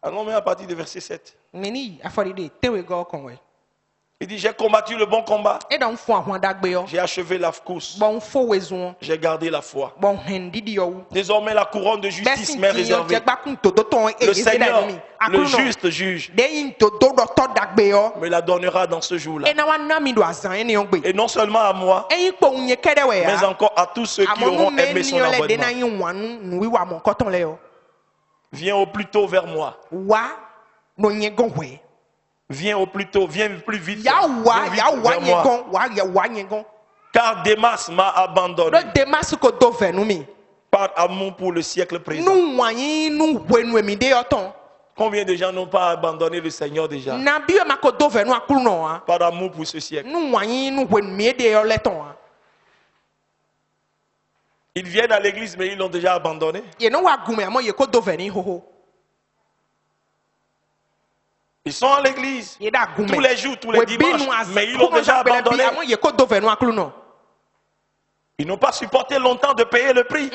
Allons mais à partir du verset 7. Meni aforide tewe go konwe. Il dit, j'ai combattu le bon combat. E don fo ahwan dagbe yo. J'ai achevé la course. Bon fo wezon. J'ai gardé la foi. Bon hendidi yo. Désormais, la couronne de justice m'est réservée. Le Le Seigneur, le juste juge, me la donnera dans ce jour-là. Et non seulement à moi, mais encore à tous ceux qui auront aimé son abonnement. Viens au plus tôt vers moi. Viens au plus tôt, viens plus vite. Viens vite vers moi. Car Démas m'a abandonné par amour pour le siècle présent. Combien de gens n'ont pas abandonné le Seigneur déjà par amour pour ce siècle? Ils viennent à l'église mais ils l'ont déjà abandonné. Ils sont à l'église tous les jours, tous les dimanches, mais ils l'ont déjà abandonné. Ils n'ont pas supporté longtemps de payer le prix.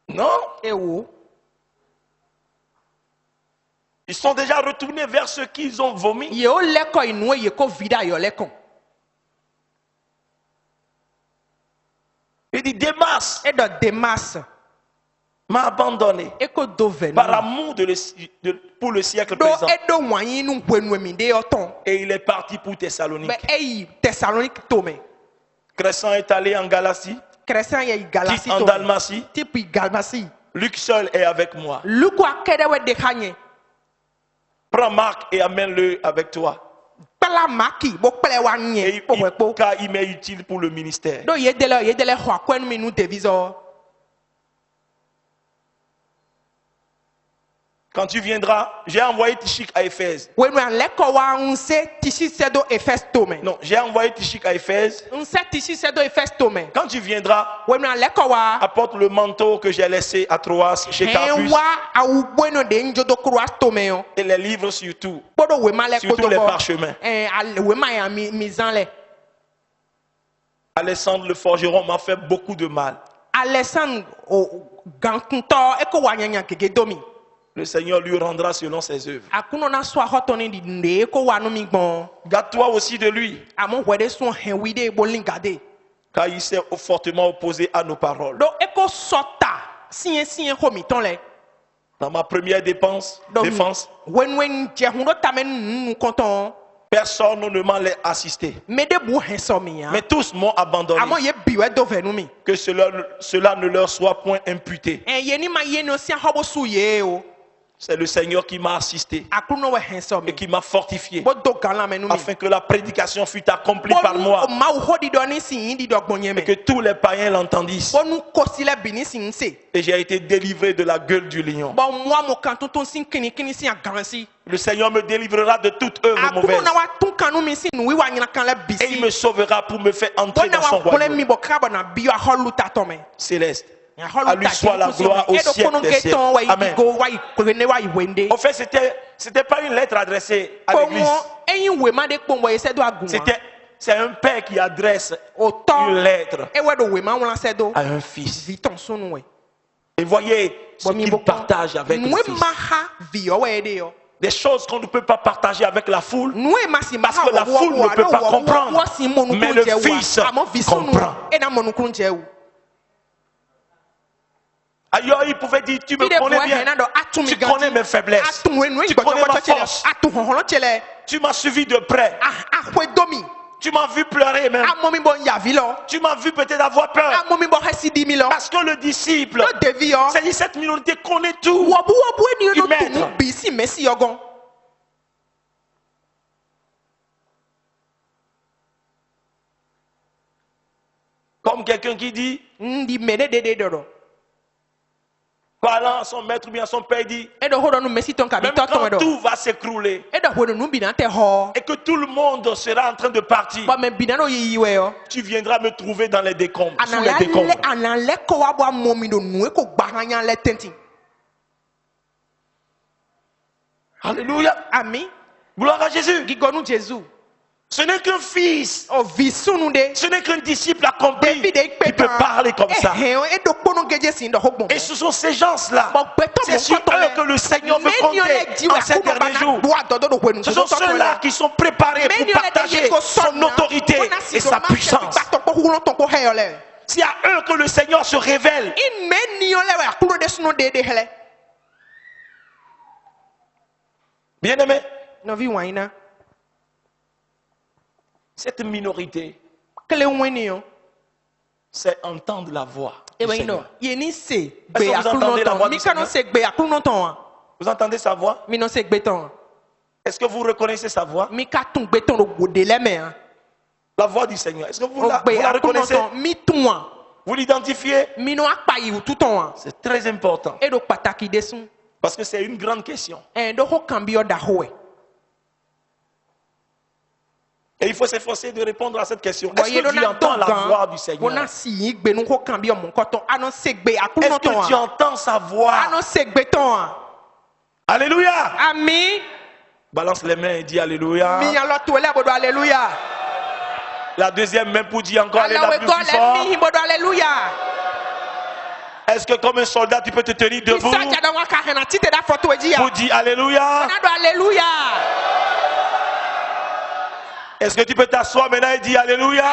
Non. Ils sont déjà retournés vers ce qu'ils ont vomi. Il dit Démas m'a abandonné par amour pour le siècle présent. Et il est parti pour Thessalonique. Crescent est allé en Galatie. Tite en Dalmatie. Luc seul est avec moi. Prends Marc et amène-le avec toi. Car il m'est utile pour le ministère. Quand tu viendras, j'ai envoyé Tichik à Éphèse. Non, j'ai envoyé Tichik à Éphèse. Quand tu viendras, apporte le manteau que j'ai laissé à Troas chez Carpus. Et les livres surtout les parchemins. Alexandre le forgeron m'a fait beaucoup de mal. Le Seigneur lui rendra selon ses œuvres. Garde-toi aussi de lui, car il s'est fortement opposé à nos paroles. Dans ma première défense, personne ne m'a assisté. Mais tous m'ont abandonné. Que cela ne leur soit point imputé. C'est le Seigneur qui m'a assisté et qui m'a fortifié afin que la prédication fût accomplie par moi et que tous les païens l'entendissent. Et j'ai été délivré de la gueule du lion. Le Seigneur me délivrera de toute œuvre mauvaise et il me sauvera pour me faire entrer dans son royaume céleste. À lui soit la gloire au siècle des siècles. Amen. En fait, c'était pas une lettre adressée à l'église. C'est un père qui adresse une lettre à un fils. Et voyez ce qu'il partage avec le fils. Des choses qu'on ne peut pas partager avec la foule, parce que la foule ne peut pas comprendre, mais le fils comprend. Ailleurs, il pouvait dire, tu me connais bien, tu connais mes faiblesses, tu connais ma force, tu m'as suivi de près, tu m'as vu pleurer même, tu m'as vu peut-être avoir peur, parce que le disciple, c'est cette minorité connaît tout du maître. Comme quelqu'un qui dit, parlant à son maître ou bien à son père, dit même quand tout va s'écrouler et que tout le monde sera en train de partir, tu viendras me trouver dans les décombres, sous les décombres. Alléluia. Amen. Gloire à Jésus. Ce n'est qu'un fils. Ce n'est qu'un disciple accompli qui peut parler comme ça. Et ce sont ces gens-là. C'est sur eux que le Seigneur veut compter en ces derniers jours. Ce sont ceux-là qui sont préparés pour partager son autorité et sa puissance. C'est à eux que le Seigneur se révèle. Bien-aimé, cette minorité, c'est entendre la voix du Seigneur. Est-ce que vous entendez la voix du Seigneur? Vous entendez sa voix? Est-ce que vous reconnaissez sa voix? La voix du Seigneur. Est-ce que vous la reconnaissez? Vous l'identifiez? C'est très important. Parce que c'est une grande question. Et il faut s'efforcer de répondre à cette question. Est-ce que tu entends la voix du Seigneur? Est-ce que tu entends sa voix? Alléluia. Amen. Balance les mains et dis Alléluia. La deuxième main pour dire encore Alléluia. Est-ce que comme un soldat tu peux te tenir debout pour dire Alléluia? Est-ce que tu peux t'asseoir maintenant et dire Alléluia?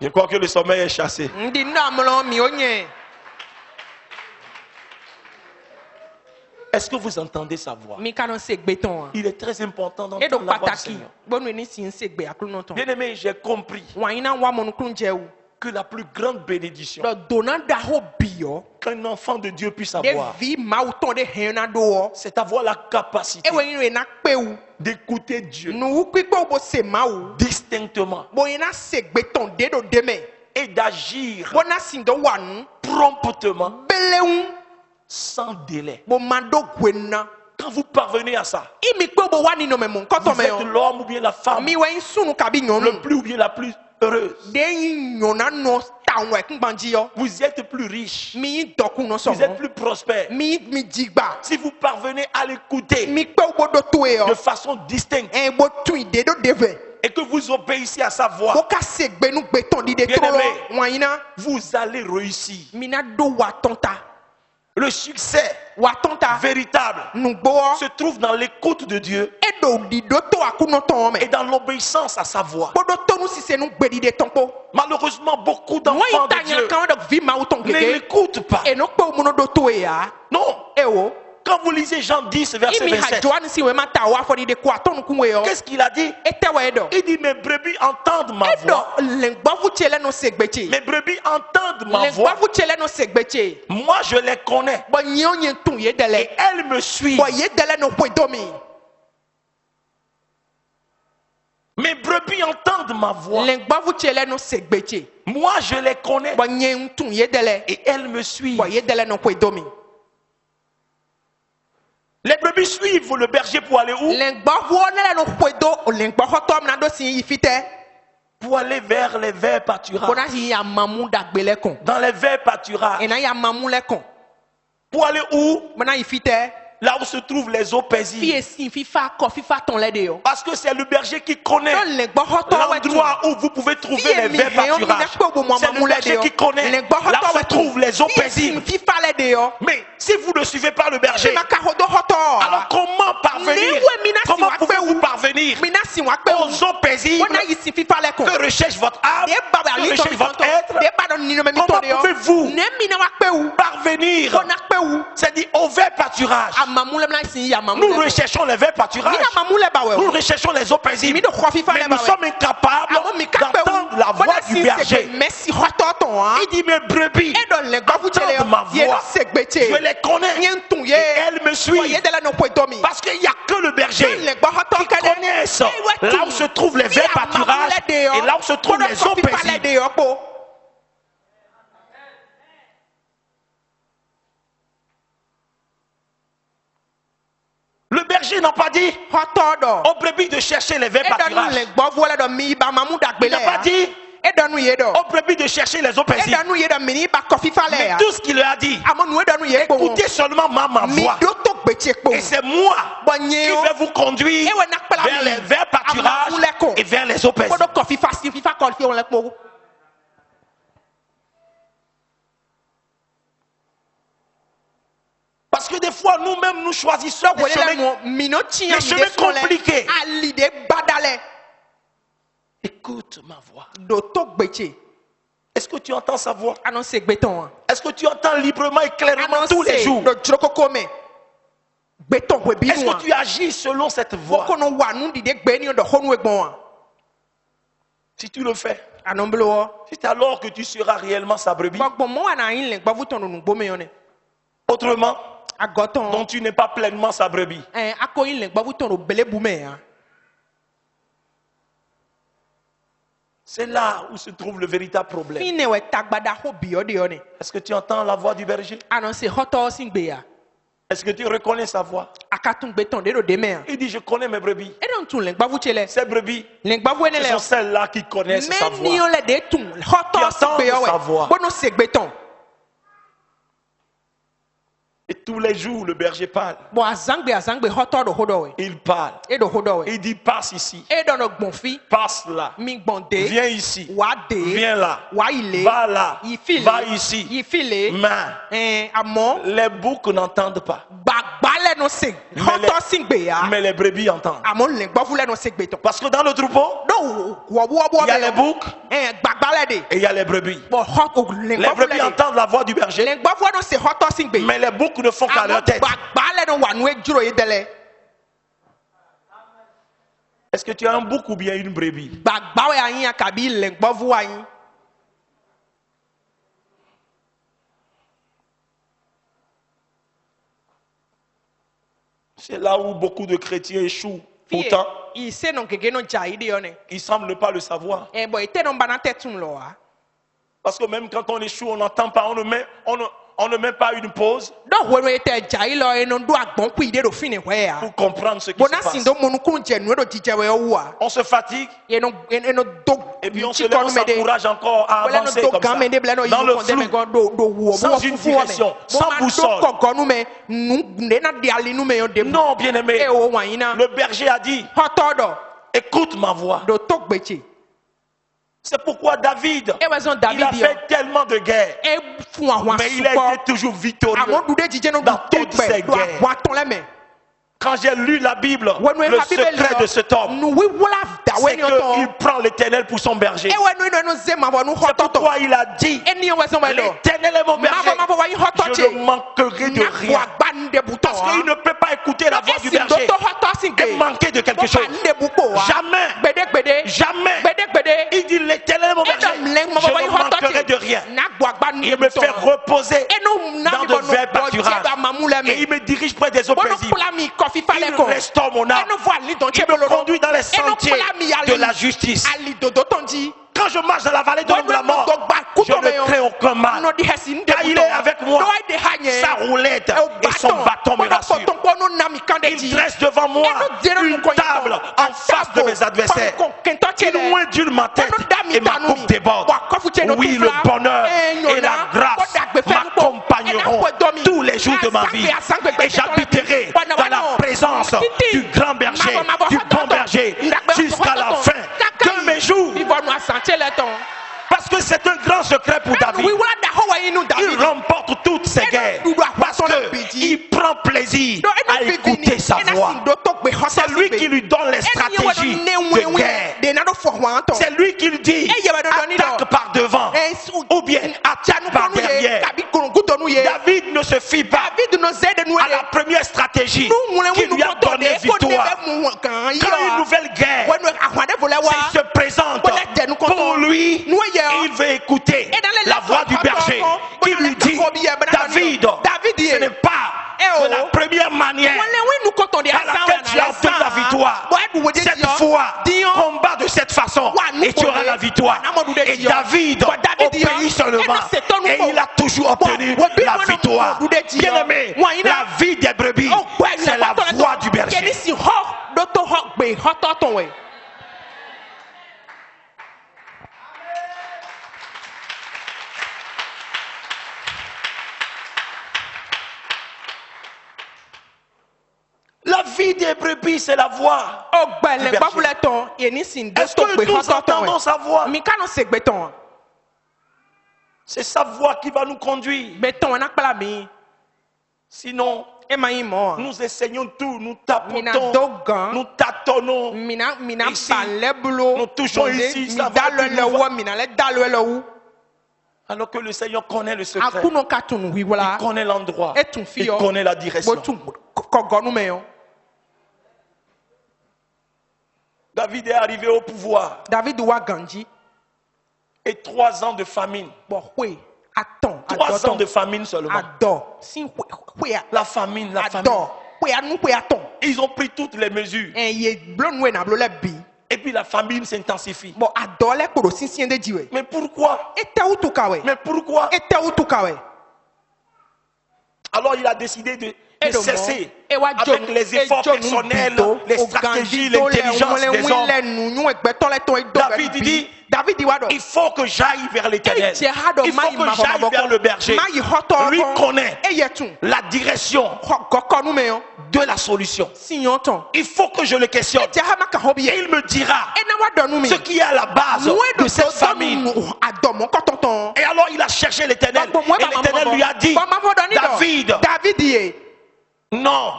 Je crois que le sommeil est chassé. Est-ce que vous entendez sa voix? Il est très important d'entendre la voix du Seigneur. Bien aimé, j'ai compris que la plus grande bénédiction qu'un enfant de Dieu puisse avoir, c'est d'avoir la capacité d'écouter Dieu distinctement et d'agir promptement sans délai. Quand vous parvenez à ça, vous êtes l'homme ou bien la femme le plus ou bien la plus heureuse. Vous êtes plus riche. Vous êtes plus prospère. Si vous parvenez à l'écouter de façon distincte et que vous obéissez à sa voix, bien-aimé, vous allez réussir. Le succès véritable se trouve dans l'écoute de Dieu et dans l'obéissance à sa voix. Malheureusement, beaucoup d'enfants de Dieu ne l'écoutent pas. Non. Quand vous lisez Jean 10, verset 27, qu'est-ce qu'il a dit? Il dit, mes brebis entendent ma voix. Mes brebis entendent ma voix. Moi, je les connais. Et elles me suivent. Mes brebis entendent ma voix. Moi, je les connais. Et elles me suivent. Les brebis suivent le berger pour aller où? Pour aller vers les verts pâturages. Dans les verts pâturages. Pour aller où? Là où se trouvent les eaux paisibles. Parce que c'est le berger qui connaît l'endroit où vous pouvez trouver les verts pâturages. C'est le berger qui connaît là où se trouvent les eaux paisibles. Mais si vous ne suivez pas le berger, alors comment parvenir? Comment pouvez-vous parvenir aux eaux paisibles que recherche votre âme, que recherche votre être? Comment pouvez-vous parvenir, c'est-à-dire au vert pâturage? Nous recherchons les verts pâturages. Nous recherchons les eaux paisibles. Mais nous sommes incapables d'entendre la voix du berger. Il dit, mes brebis entendent ma voix. Je les connais. Et elles me suivent. Parce qu'il n'y a que le berger qui connaisse là où se trouvent les verts pâturages et là où se trouvent les eaux paisibles. Le berger n'a pas dit aux brebis de chercher les verts pâturages. Il n'a pas dit aux brebis de chercher les eaux paisibles. Mais tout ce qu'il leur a dit, écoutez seulement ma voix. Et c'est moi qui vais vous conduire vers les verts pâturages et vers les eaux paisibles. Parce que des fois, nous-mêmes, nous choisissons des chemins compliqués. Écoute ma voix. Est-ce que tu entends sa voix? Est-ce que tu entends librement et clairement tous les jours? Est-ce que tu agis selon cette voix? Si tu le fais, c'est alors que tu seras réellement sa brebis. Autrement, dont tu n'es pas pleinement sa brebis. C'est là où se trouve le véritable problème. Est-ce que tu entends la voix du berger? Est-ce que tu reconnais sa voix? Il dit, je connais mes brebis. Ces brebis, ce sont celles-là qui connaissent sa voix, qui entendent sa voix. Et tous les jours, le berger parle. Il parle. Il dit, passe ici. Passe là. Viens ici. Viens là. Va là. Va ici. Mais les boucs n'entendent pas. Mais les brebis entendent. Parce que dans le troupeau, il y a les boucs et il y a les brebis. Les brebis entendent la voix du berger. Mais les boucs ne font qu'à leur tête. Est-ce que tu as un bouc ou bien une brebis? C'est là où beaucoup de chrétiens échouent. Pourtant, ils ne semblent pas le savoir. Parce que même quand on échoue, on n'entend pas, on ne met pas une pause pour comprendre ce qui se passe. On se fatigue et puis on se lève, on s'encourage encore à avancer comme ça, dans le flou, sans une direction, sans boussole. Non, bien-aimé, le berger a dit, écoute ma voix. C'est pourquoi David, il a fait tellement de guerres, mais il a été toujours victorieux dans toutes ces guerres. Quand j'ai lu la Bible, le secret de cet homme, c'est qu'il prend l'Éternel pour son berger. C'est pourquoi il a dit, l'Éternel est mon berger, je ne manquerai de rien. Parce qu'il ne peut pas écouter la voix du berger et manquer de quelque chose. Jamais. Jamais. Il dit, l'Éternel est mon berger, je ne manquerai de rien. Il me fait reposer dans de verts pâturages et il me dirige près des eaux paisibles. Il restaure mon âme. Il me conduit dans les sentiers de la justice. Quand je marche dans la vallée de l'ombre de la mort, je ne crains aucun mal. Car il est avec moi. Sa roulette et son bâton me rassurent. Il dresse devant moi une table en face de mes adversaires. Il oindule ma tête et ma coupe déborde. Oui, le bonheur et la grâce m'accompagneront tous les jours de ma vie. Et j'habiterai dans la présence du grand berger, du bon berger, jusqu'à la fin de mes jours. Parce que c'est un grand secret pour David. Il remporte toutes ses guerres parce qu'il prend plaisir à écouter sa voix. C'est lui qui lui donne les stratégies de guerre. C'est lui qui lui dit attaque par devant ou bien attaque par derrière. David ne se fie pas à la première stratégie qui lui a donné victoire. Quand une nouvelle guerre se présente pour lui, il veut écouter la voix du berger qui lui dit, David, ce n'est pas de la première manière à laquelle tu as obtenu la victoire. Cette fois, combat de cette façon et tu auras la victoire. Et David obéit seulement et il a toujours obtenu la victoire. Bien aimé, la vie des brebis, c'est la voix du berger. vie des brebis, c'est la voix du berger. Est-ce que nous entendons sa voix? C'est sa voix qui va nous conduire. Sinon, nous essayons tout, nous tapotons, nous tâtonnons. Ici, nous touchons ici, ça va alors que le Seigneur connaît le secret. Il connaît l'endroit. Il connaît la direction. David est arrivé au pouvoir. Et 3 ans de famine. 3 ans de famine seulement. La famine. Ils ont pris toutes les mesures. Et puis la famine s'intensifie. Mais pourquoi? Alors il a décidé de cesser avec les efforts personnels, les stratégies, l'intelligence des hommes. David dit, il faut que j'aille vers l'Éternel. Il faut que j'aille vers le berger. Lui connaît la direction de la solution. Il faut que je le questionne. Et il me dira ce qui est à la base de cette famine. Et alors il a cherché l'Éternel. Et l'Éternel lui a dit, David, non.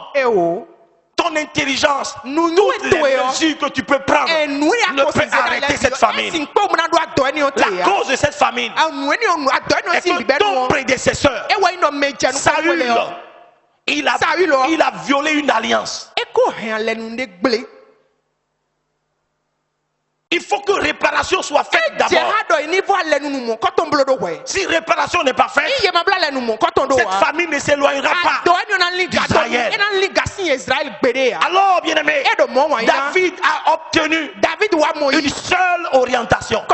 Ton intelligence, toutes les mesures que tu peux prendre ne peut arrêter cette famine. La cause de cette famine est que ton prédécesseur, Saül, il a violé une alliance. Il faut que réparation soit faite d'abord. Si réparation n'est pas faite, cette famille ne s'éloignera pas d'Israël. Alors, bien-aimé, David a obtenu une seule orientation.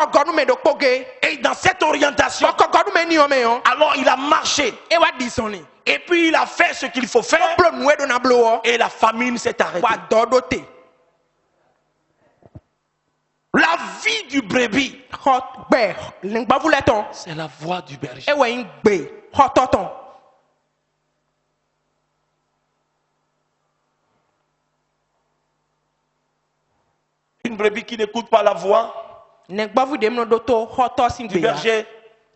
Et dans cette orientation, alors il a marché. Et puis il a fait ce qu'il faut faire. Et la famine s'est arrêtée. La vie du brebis, c'est la voix du berger. Une brebis qui n'écoute pas la voix du berger,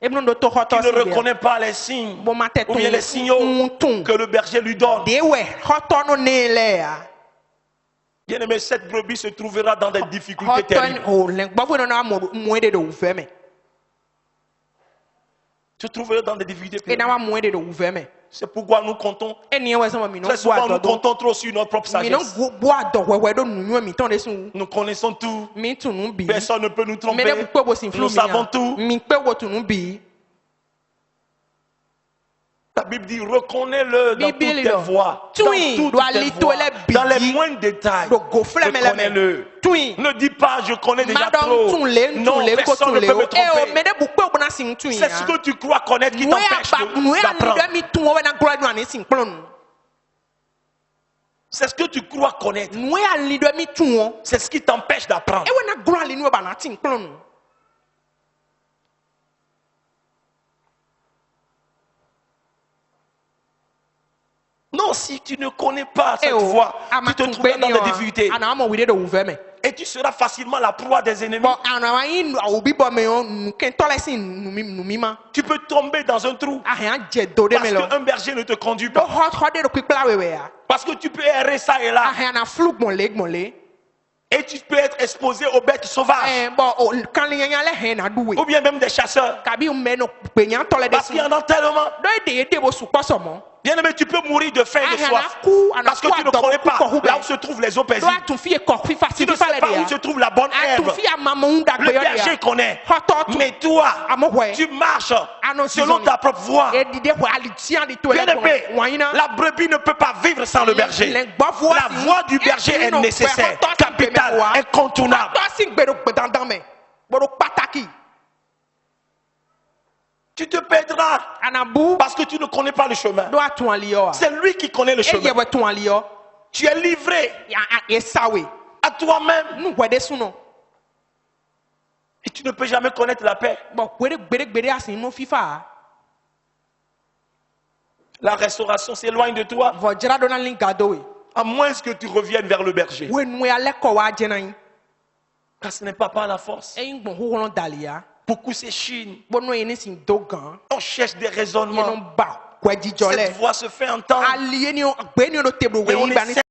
qui ne reconnaît pas les signes ou bien les signaux que le berger lui donne. Bien-aimé, cette brebis se trouvera dans des difficultés terribles. Se trouvera dans des difficultés terribles. C'est pourquoi nous comptons. Très souvent, nous comptons trop sur notre propre sagesse. Nous connaissons tout. Personne ne peut nous tromper. Nous savons tout. La Bible dit, reconnais-le dans toutes tes voies, dans les moindres détails. Reconnais-le. Ne dis pas, je connais déjà trop. Non, personne ne peut me tromper. C'est ce que tu crois connaître qui t'empêche d'apprendre. C'est ce que tu crois connaître. C'est ce qui t'empêche d'apprendre. Non, si tu ne connais pas cette voie, tu te trouveras dans des difficultés. Et tu seras facilement la proie des ennemis. Tu peux tomber dans un trou parce qu'un berger ne te conduit pas. Parce que tu peux errer ça et là. Et tu peux être exposé aux bêtes sauvages. Ou bien même des chasseurs. Parce qu'il y en a tellement. Bien aimé, tu peux mourir de faim et de soif. Parce que tu ne connais pas là où se trouvent les eaux paisibles. Tu ne sais pas où se trouve la bonne herbe. Le berger connaît. Mais toi, tu marches selon ta propre voie. Bien aimé, la brebis ne peut pas vivre sans le berger. La voix du berger est nécessaire, capitale, incontournable. Tu te perdras parce que tu ne connais pas le chemin. C'est lui qui connaît le chemin. Tu es livré à toi-même. Et tu ne peux jamais connaître la paix. La restauration s'éloigne de toi. À moins que tu reviennes vers le berger. Car ce n'est pas par la force. Beaucoup s'échinent. On cherche des raisonnements. Cette voix se fait entendre. Mais on essaie